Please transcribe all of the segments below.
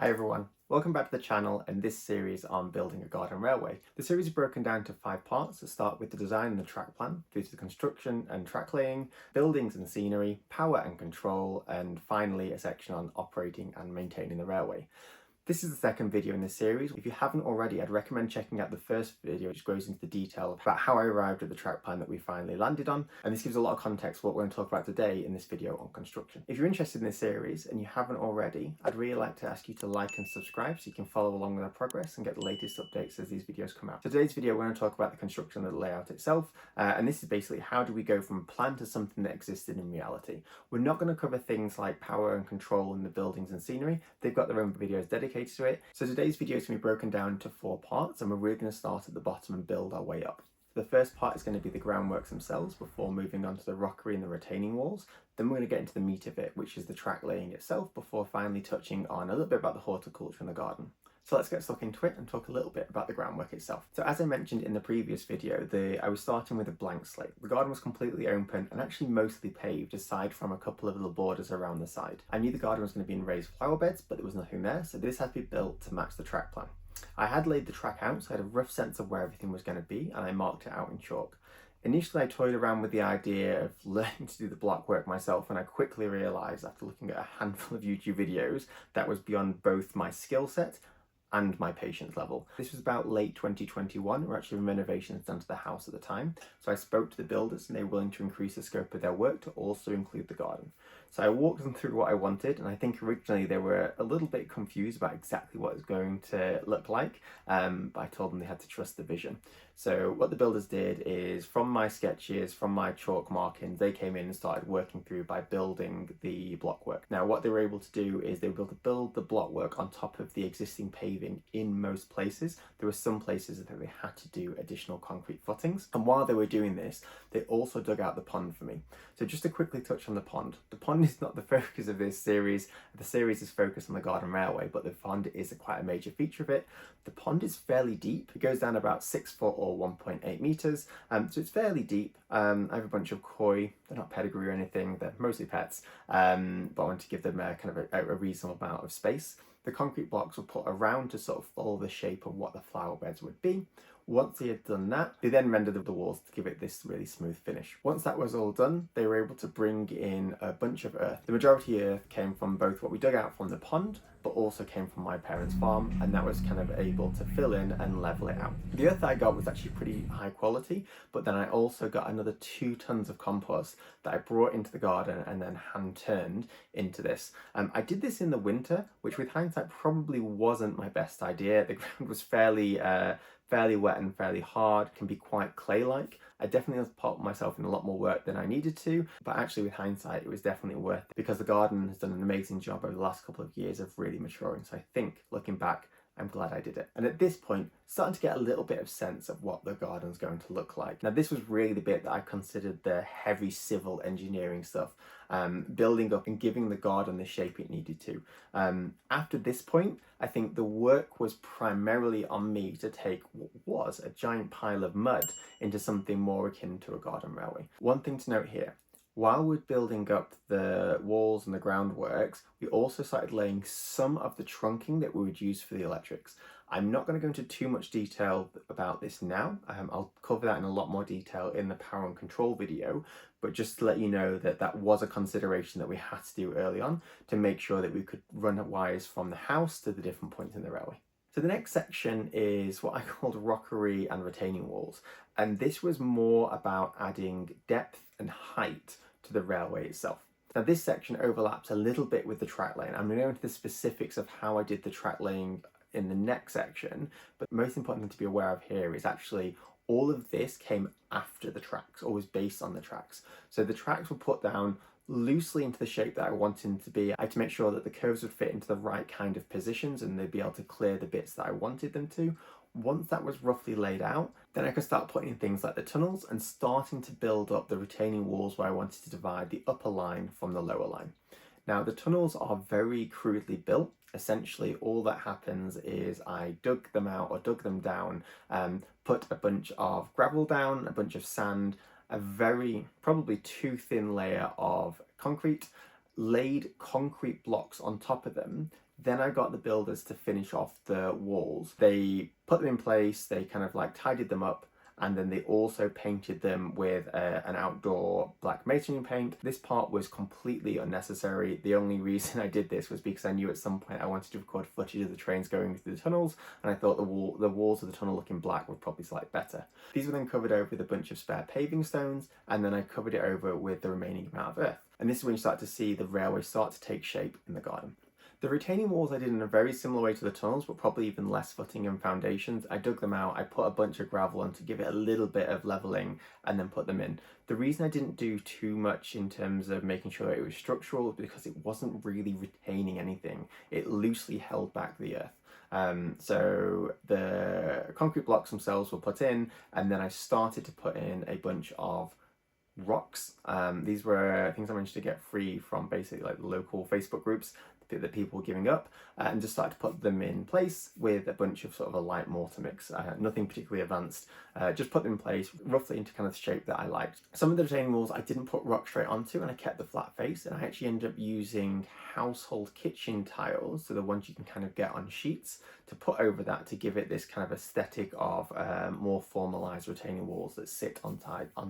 Hi everyone, welcome back to the channel and this series on building a garden railway. The series is broken down to 5 parts that start with the design and the track plan, through to the construction and track laying, buildings and scenery, power and control, and finally a section on operating and maintaining the railway. This is the second video in this series. If you haven't already, I'd recommend checking out the first video, which goes into the detail about how I arrived at the track plan that we finally landed on. And this gives a lot of context for what we're going to talk about today in this video on construction. If you're interested in this series and you haven't already, I'd really like to ask you to like and subscribe so you can follow along with our progress and get the latest updates as these videos come out. So today's video, we're going to talk about the construction of the layout itself. And this is basically how do we go from plan to something that existed in reality. We're not going to cover things like power and control in the buildings and scenery. They've got their own videos dedicated to it. So today's video is going to be broken down into 4 parts and we're really going to start at the bottom and build our way up. The first part is going to be the groundworks themselves before moving on to the rockery and the retaining walls. Then we're going to get into the meat of it, which is the track laying itself, before finally touching on a little bit about the horticulture and the garden. So let's get stuck into it and talk a little bit about the groundwork itself. So as I mentioned in the previous video, I was starting with a blank slate. The garden was completely open and actually mostly paved, aside from a couple of little borders around the side. I knew the garden was going to be in raised flower beds, but there was nothing there, so this had to be built to match the track plan. I had laid the track out, so I had a rough sense of where everything was going to be, and I marked it out in chalk. Initially, I toyed around with the idea of learning to do the block work myself, and I quickly realised after looking at a handful of YouTube videos that was beyond both my skill set and my patience level. This was about late 2021, or actually renovations done to the house at the time. So I spoke to the builders and they were willing to increase the scope of their work to also include the garden. So I walked them through what I wanted, and I think originally they were a little bit confused about exactly what it was going to look like, but I told them they had to trust the vision. So what the builders did is, from my sketches, from my chalk markings, they came in and started working through by building the blockwork. Now what they were able to do is they were able to build the blockwork on top of the existing paving in most places. There were some places that they had to do additional concrete footings, and while they were doing this, they also dug out the pond for me. So just to quickly touch on the pond is not the focus of this series. The series is focused on the garden railway, but the pond is quite a major feature of it. The pond is fairly deep. It goes down about 6 foot or 1.8 meters, so it's fairly deep. I have a bunch of koi. They're not pedigree or anything, they're mostly pets, but I want to give them a reasonable amount of space. The concrete blocks were put around to sort of follow the shape of what the flower beds would be. Once they had done that, they then rendered the walls to give it this really smooth finish. Once that was all done, they were able to bring in a bunch of earth. The majority of earth came from both what we dug out from the pond, but also came from my parents' farm, and that was kind of able to fill in and level it out. The earth that I got was actually pretty high quality, but then I also got another 2 tons of compost that I brought into the garden and then hand turned into this. I did this in the winter, which with hindsight probably wasn't my best idea. The ground was fairly wet and fairly hard, can be quite clay-like. I definitely put myself in a lot more work than I needed to, but actually with hindsight it was definitely worth it because the garden has done an amazing job over the last couple of years of really maturing. So I think, looking back, I'm glad I did it. And at this point, starting to get a little bit of sense of what the garden's going to look like. Now this was really the bit that I considered the heavy civil engineering stuff, building up and giving the garden the shape it needed to. After this point, I think the work was primarily on me to take what was a giant pile of mud into something more akin to a garden railway. One thing to note here, while we're building up the walls and the groundworks, we also started laying some of the trunking that we would use for the electrics. I'm not going to go into too much detail about this now. I'll cover that in a lot more detail in the power and control video, but just to let you know that that was a consideration that we had to do early on to make sure that we could run wires from the house to the different points in the railway. So the next section is what I called rockery and retaining walls, and this was more about adding depth and height to the railway itself. Now this section overlaps a little bit with the track laying. I'm going to go into the specifics of how I did the track laying in the next section, but the most important thing to be aware of here is actually all of this came after the tracks, or was based on the tracks. So the tracks were put down loosely into the shape that I wanted them to be. I had to make sure that the curves would fit into the right kind of positions and they'd be able to clear the bits that I wanted them to. Once that was roughly laid out, then I could start putting in things like the tunnels and starting to build up the retaining walls where I wanted to divide the upper line from the lower line. Now the tunnels are very crudely built. Essentially all that happens is I dug them out or dug them down, put a bunch of gravel down, a bunch of sand, a very probably too thin layer of concrete, laid concrete blocks on top of them. Then I got the builders to finish off the walls. They put them in place, they kind of like tidied them up, and then they also painted them with an outdoor black masonry paint. This part was completely unnecessary. The only reason I did this was because I knew at some point I wanted to record footage of the trains going through the tunnels, and I thought the walls of the tunnel looking black would probably slightly better. These were then covered over with a bunch of spare paving stones, and then I covered it over with the remaining amount of earth. And this is when you start to see the railway start to take shape in the garden. The retaining walls I did in a very similar way to the tunnels, but probably even less footing and foundations. I dug them out, I put a bunch of gravel on to give it a little bit of levelling, and then put them in. The reason I didn't do too much in terms of making sure it was structural was because it wasn't really retaining anything. It loosely held back the earth. So the concrete blocks themselves were put in, and then I started to put in a bunch of rocks. These were things I managed to get free from basically like local Facebook groups that people were giving up, and just started to put them in place with a bunch of sort of a light mortar mix. Nothing particularly advanced, just put them in place roughly into kind of the shape that I liked. Some of the retaining walls I didn't put rock straight onto, and I kept the flat face, and I actually ended up using household kitchen tiles, so the ones you can kind of get on sheets, to put over that to give it this kind of aesthetic of more formalized retaining walls that sit on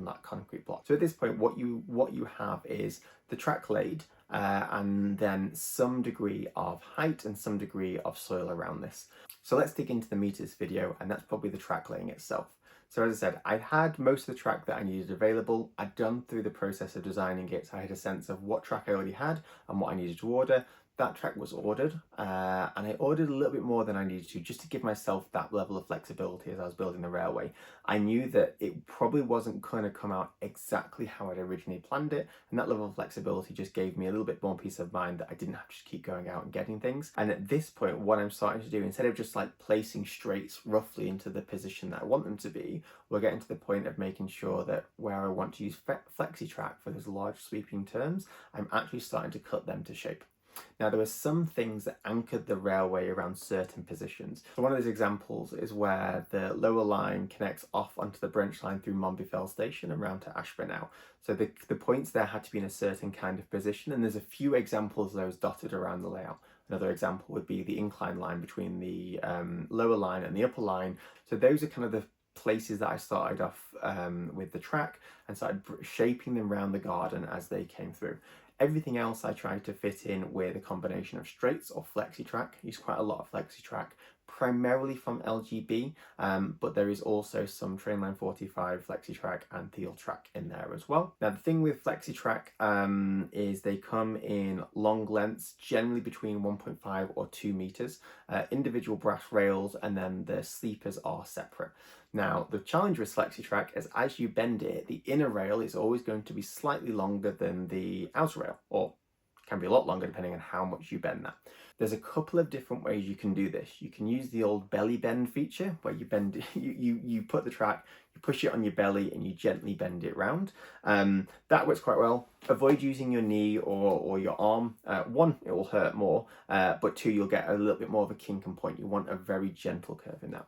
that concrete block. So at this point, what you have is the track laid, and then some degree of height and some degree of soil around this. So let's dig into the meat of this video, and that's probably the track laying itself. So as I said, I had most of the track that I needed available. I'd done through the process of designing it, so I had a sense of what track I already had and what I needed to order. That track was ordered, and I ordered a little bit more than I needed to, just to give myself that level of flexibility as I was building the railway. I knew that it probably wasn't going to come out exactly how I'd originally planned it, and that level of flexibility just gave me a little bit more peace of mind that I didn't have to just keep going out and getting things. And at this point, what I'm starting to do, instead of just like placing straights roughly into the position that I want them to be, we're getting to the point of making sure that where I want to use flexi-track for those large sweeping turns, I'm actually starting to cut them to shape. Now, there were some things that anchored the railway around certain positions. So one of those examples is where the lower line connects off onto the branch line through Monbyfell Station and round to Ashburn. So the points there had to be in a certain kind of position, and there's a few examples of those dotted around the layout. Another example would be the incline line between the lower line and the upper line. So those are kind of the places that I started off with the track and started shaping them around the garden as they came through. Everything else I tried to fit in with a combination of straights or flexi-track. I use quite a lot of flexi-track, primarily from LGB, but there is also some Trainline 45 flexi-track and Thiel track in there as well. Now the thing with flexi-track is they come in long lengths, generally between 1.5 or 2 meters, individual brass rails, and then the sleepers are separate. Now, the challenge with flexi-track is as you bend it, the inner rail is always going to be slightly longer than the outer rail, or can be a lot longer depending on how much you bend that. There's a couple of different ways you can do this. You can use the old belly bend feature where you bend, you put the track, you push it on your belly and you gently bend it round. That works quite well. Avoid using your knee or your arm. One, it will hurt more, but two, you'll get a little bit more of a kink and point. You want a very gentle curve in that.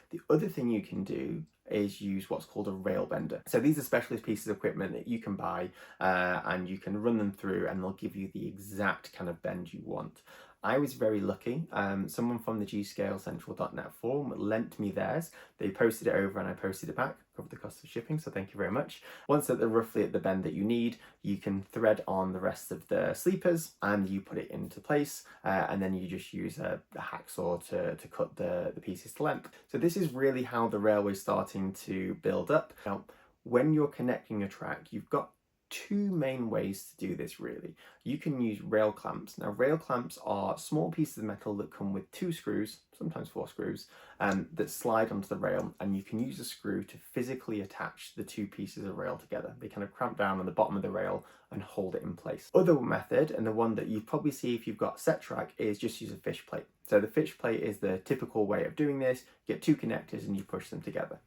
The other thing you can do is use what's called a rail bender. So these are specialist pieces of equipment that you can buy and you can run them through and they'll give you the exact kind of bend you want. I was very lucky. Someone from the gscalecentral.net forum lent me theirs. They posted it over and I posted it back, covered the cost of shipping, so thank you very much. Once they're roughly at the bend that you need, you can thread on the rest of the sleepers and you put it into place, and then you just use a hacksaw to cut the pieces to length. So this is really how the railway's starting to build up. Now, when you're connecting a track, you've got two main ways to do this really. You can use rail clamps. Now rail clamps are small pieces of metal that come with 2 screws, sometimes 4 screws, that slide onto the rail, and you can use a screw to physically attach the 2 pieces of rail together. They kind of cramp down on the bottom of the rail and hold it in place. Other method, and the one that you probably see if you've got set track, is just use a fish plate. So the fish plate is the typical way of doing this. You get 2 connectors and you push them together.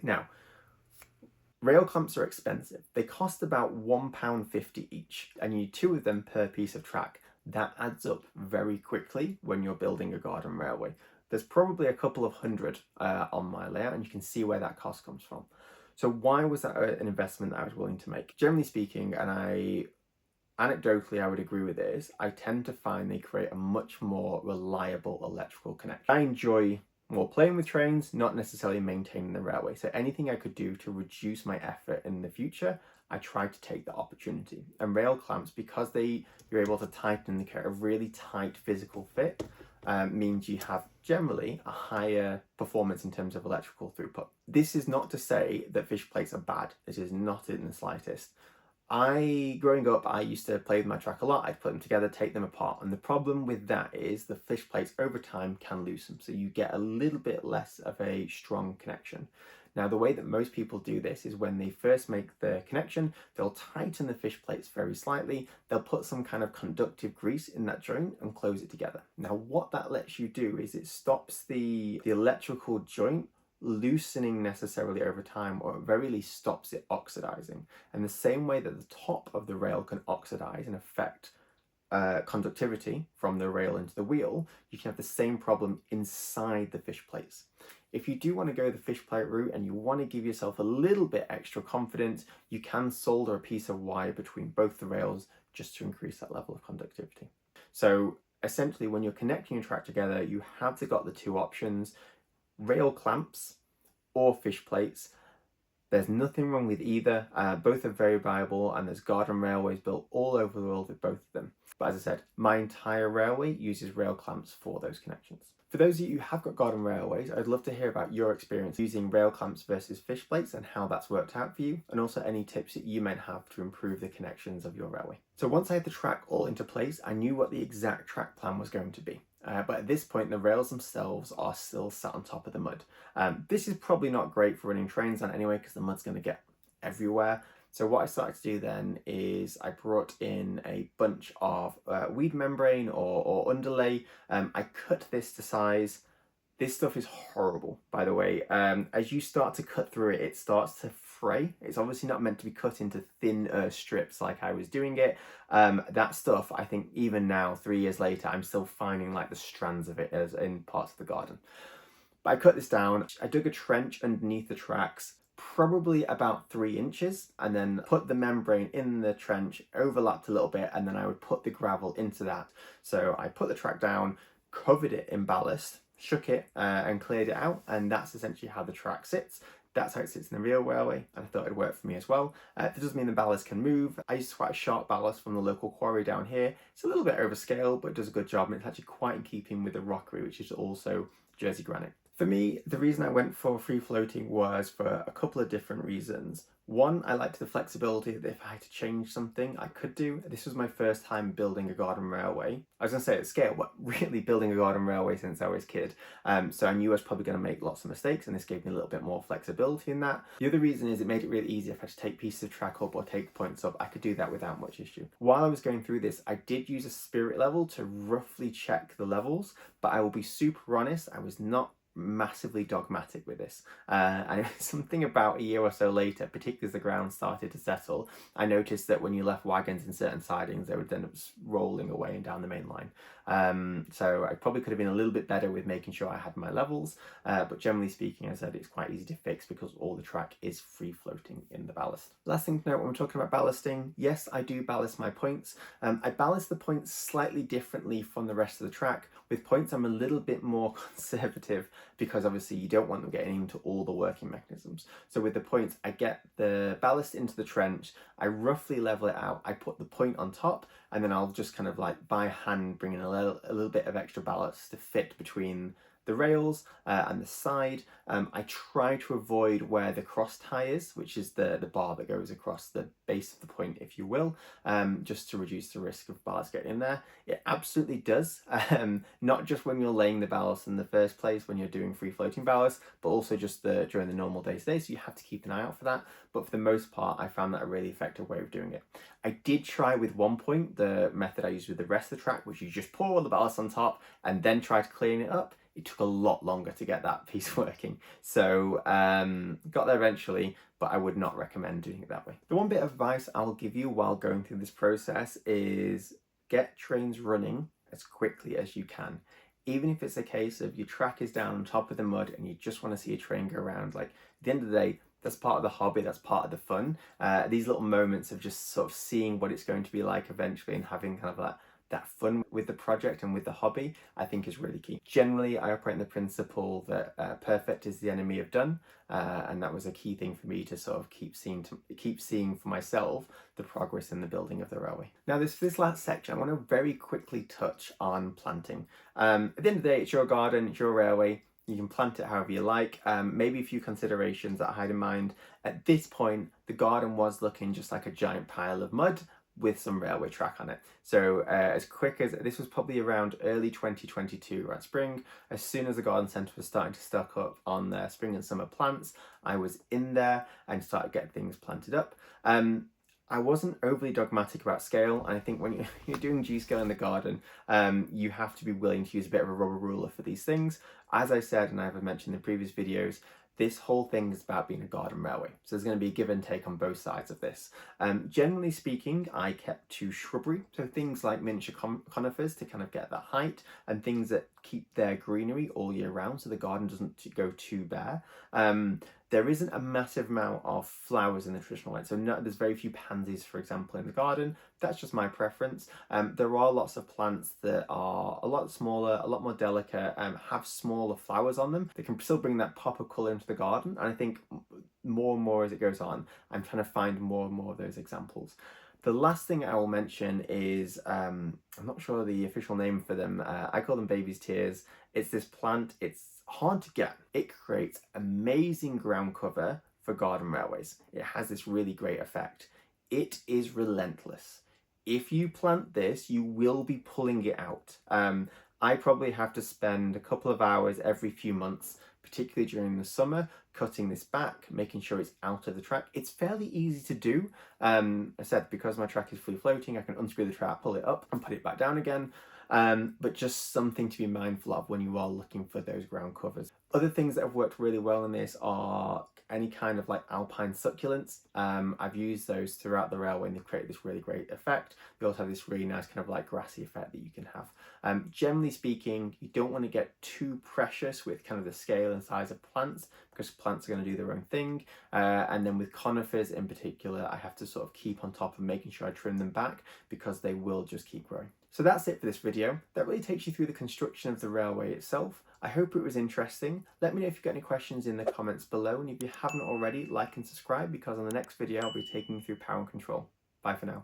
Now, rail clamps are expensive. They cost about £1.50 each, and you need 2 of them per piece of track. That adds up very quickly when you're building a garden railway. There's probably a couple of hundred on my layout, and you can see where that cost comes from. So why was that an investment that I was willing to make? Generally speaking, and I anecdotally I would agree with this, I tend to find they create a much more reliable electrical connection. I enjoy more playing with trains, not necessarily maintaining the railway. So anything I could do to reduce my effort in the future, I try to take that opportunity. And rail clamps, because you're able to tighten and create a really tight physical fit, means you have generally a higher performance in terms of electrical throughput. This is not to say that fish plates are bad. This is not in the slightest. Growing up, I used to play with my track a lot. I'd put them together, take them apart. And the problem with that is the fish plates over time can loosen. So you get a little bit less of a strong connection. Now, the way that most people do this is when they first make the connection, they'll tighten the fish plates very slightly. They'll put some kind of conductive grease in that joint and close it together. Now, what that lets you do is it stops the electrical joint loosening necessarily over time, or at very least stops it oxidizing. And the same way that the top of the rail can oxidize and affect conductivity from the rail into the wheel, you can have the same problem inside the fish plates. If you do want to go the fish plate route and you want to give yourself a little bit extra confidence, you can solder a piece of wire between both the rails just to increase that level of conductivity. So essentially, when you're connecting your track together, you have got the two options: rail clamps or fish plates. There's nothing wrong with either. Both are very viable, and there's garden railways built all over the world with both of them. But as I said, my entire railway uses rail clamps for those connections. For those of you who have got garden railways, I'd love to hear about your experience using rail clamps versus fish plates and how that's worked out for you, and also any tips that you might have to improve the connections of your railway. So once I had the track all into place, I knew what the exact track plan was going to be. But at this point, the rails themselves are still sat on top of the mud. This is probably not great for running trains on anyway, because the mud's going to get everywhere. So what I started to do then is I brought in a bunch of weed membrane or underlay. I cut this to size. This stuff is horrible, by the way. As you start to cut through it, it starts to fray. It's obviously not meant to be cut into thin strips like I was doing it. That stuff, I think even now, 3 years later, I'm still finding like the strands of it as in parts of the garden. But I cut this down. I dug a trench underneath the tracks, probably about 3 inches, and then put the membrane in the trench, overlapped a little bit, and then I would put the gravel into that. So I put the track down, covered it in ballast, shook it and cleared it out, and that's essentially how the track sits. That's how it sits in the real railway, and I thought it'd work for me as well. That doesn't mean the ballast can move. I use quite a sharp ballast from the local quarry down here. It's a little bit overscale, but it does a good job, and it's actually quite in keeping with the Rockery, which is also Jersey granite. For me, the reason I went for free floating was for a couple of different reasons. One, I liked the flexibility that if I had to change something, I could do. This was my first time building a garden railway. I was going to say at scale, but really building a garden railway since I was a kid. So I knew I was probably going to make lots of mistakes, and this gave me a little bit more flexibility in that. The other reason is it made it really easy if I had to take pieces of track up or take points up. I could do that without much issue. While I was going through this, I did use a spirit level to roughly check the levels, but I will be super honest, I was not massively dogmatic with this, and something about a year or so later, particularly as the ground started to settle, I noticed that when you left wagons in certain sidings, they would end up rolling away and down the main line. So I probably could have been a little bit better with making sure I had my levels, but generally speaking, as I said, it's quite easy to fix because all the track is free floating in the ballast. Last thing to note when we're talking about ballasting, yes, I do ballast my points. I ballast the points slightly differently from the rest of the track. With points, I'm a little bit more conservative because obviously you don't want them getting into all the working mechanisms. So with the points, I get the ballast into the trench, I roughly level it out, I put the point on top, and then I'll just kind of like by hand bring in a little bit of extra ballast to fit between the rails and the side. I try to avoid where the cross tie is, which is the bar that goes across the base of the point, if you will, just to reduce the risk of ballast getting in there. It absolutely does, not just when you're laying the ballast in the first place, when you're doing free floating ballast, but also just during the normal day-to-day, so you have to keep an eye out for that. But for the most part, I found that a really effective way of doing it. I did try with one point the method I used with the rest of the track, which you just pour all the ballast on top and then try to clean it up. It took a lot longer to get that piece working. So got there eventually, but I would not recommend doing it that way. The one bit of advice I'll give you while going through this process is get trains running as quickly as you can. Even if it's a case of your track is down on top of the mud and you just want to see a train go around, like at the end of the day, That's part of the hobby, that's part of the fun. These little moments of just sort of seeing what it's going to be like eventually and having kind of that fun with the project and with the hobby, I think is really key. Generally, I operate on the principle that perfect is the enemy of done, and that was a key thing for me to sort of keep seeing for myself the progress in the building of the railway. Now, this last section, I want to very quickly touch on planting. At the end of the day, it's your garden, it's your railway. You can plant it however you like. Maybe a few considerations that I had in mind. At this point, the garden was looking just like a giant pile of mud with some railway track on it. So as quick as, this was probably around early 2022, around spring, as soon as the garden centre was starting to stock up on their spring and summer plants, I was in there and started getting things planted up. I wasn't overly dogmatic about scale, and I think when you're doing G-scale in the garden, you have to be willing to use a bit of a rubber ruler for these things. As I said, and I've mentioned in previous videos, this whole thing is about being a garden railway. So there's going to be a give and take on both sides of this. Generally speaking, I kept to shrubbery, so things like miniature conifers to kind of get that height, and things that keep their greenery all year round so the garden doesn't go too bare. There isn't a massive amount of flowers in the traditional way. So there's very few pansies, for example, in the garden. That's just my preference. There are lots of plants that are a lot smaller, a lot more delicate, have smaller flowers on them. They can still bring that pop of colour into the garden. And I think more and more as it goes on, I'm trying to find more and more of those examples. The last thing I will mention is, I'm not sure the official name for them. I call them baby's tears. It's this plant, it's hard to get. It creates amazing ground cover for garden railways. It has this really great effect. It is relentless. If you plant this, you will be pulling it out. I probably have to spend a couple of hours every few months, particularly during the summer, cutting this back, making sure it's out of the track. It's fairly easy to do. I said, because my track is free floating, I can unscrew the track, pull it up and put it back down again. But just something to be mindful of when you are looking for those ground covers. Other things that have worked really well in this are any kind of like alpine succulents. I've used those throughout the railway and they've created this really great effect. They also have this really nice kind of like grassy effect that you can have. Generally speaking, you don't want to get too precious with kind of the scale and size of plants because plants are going to do their own thing. And then with conifers in particular, I have to sort of keep on top of making sure I trim them back because they will just keep growing. So that's it for this video. That really takes you through the construction of the railway itself. I hope it was interesting. Let me know if you've got any questions in the comments below, and if you haven't already, like and subscribe because on the next video I'll be taking you through power and control. Bye for now.